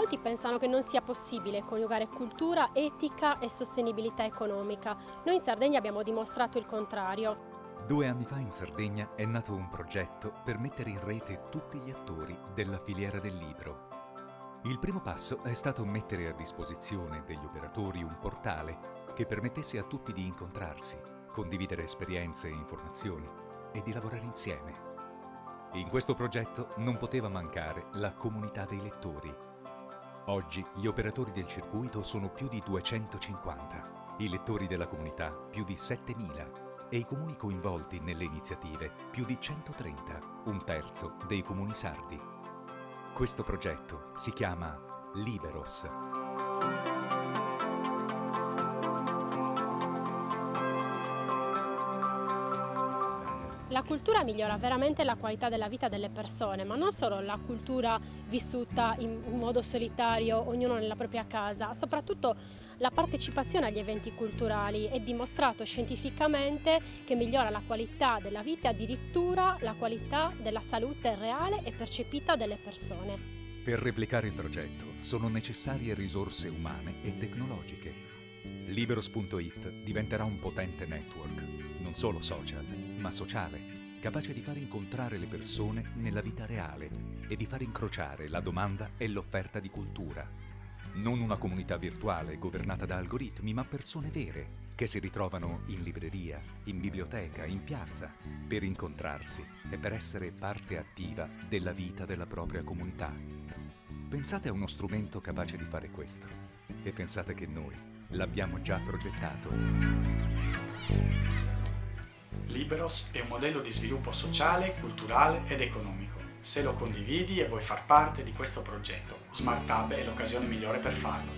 Molti pensano che non sia possibile coniugare cultura, etica e sostenibilità economica. Noi in Sardegna abbiamo dimostrato il contrario. 2 anni fa in Sardegna è nato un progetto per mettere in rete tutti gli attori della filiera del libro. Il primo passo è stato mettere a disposizione degli operatori un portale che permettesse a tutti di incontrarsi, condividere esperienze e informazioni e di lavorare insieme. In questo progetto non poteva mancare la comunità dei lettori. Oggi gli operatori del circuito sono più di 250, i lettori della comunità più di 7.000 e i comuni coinvolti nelle iniziative più di 130, un terzo dei comuni sardi. Questo progetto si chiama Liberos. La cultura migliora veramente la qualità della vita delle persone, ma non solo la cultura vissuta in modo solitario, ognuno nella propria casa, soprattutto la partecipazione agli eventi culturali è dimostrato scientificamente che migliora la qualità della vita e addirittura la qualità della salute reale e percepita delle persone. Per replicare il progetto sono necessarie risorse umane e tecnologiche. Liberos.it diventerà un potente network, non solo social, ma sociale, capace di far incontrare le persone nella vita reale e di far incrociare la domanda e l'offerta di cultura. Non una comunità virtuale governata da algoritmi, ma persone vere che si ritrovano in libreria, in biblioteca, in piazza, per incontrarsi e per essere parte attiva della vita della propria comunità. Pensate a uno strumento capace di fare questo e pensate che noi l'abbiamo già progettato. Liberos è un modello di sviluppo sociale, culturale ed economico. Se lo condividi e vuoi far parte di questo progetto, Smart Hub è l'occasione migliore per farlo.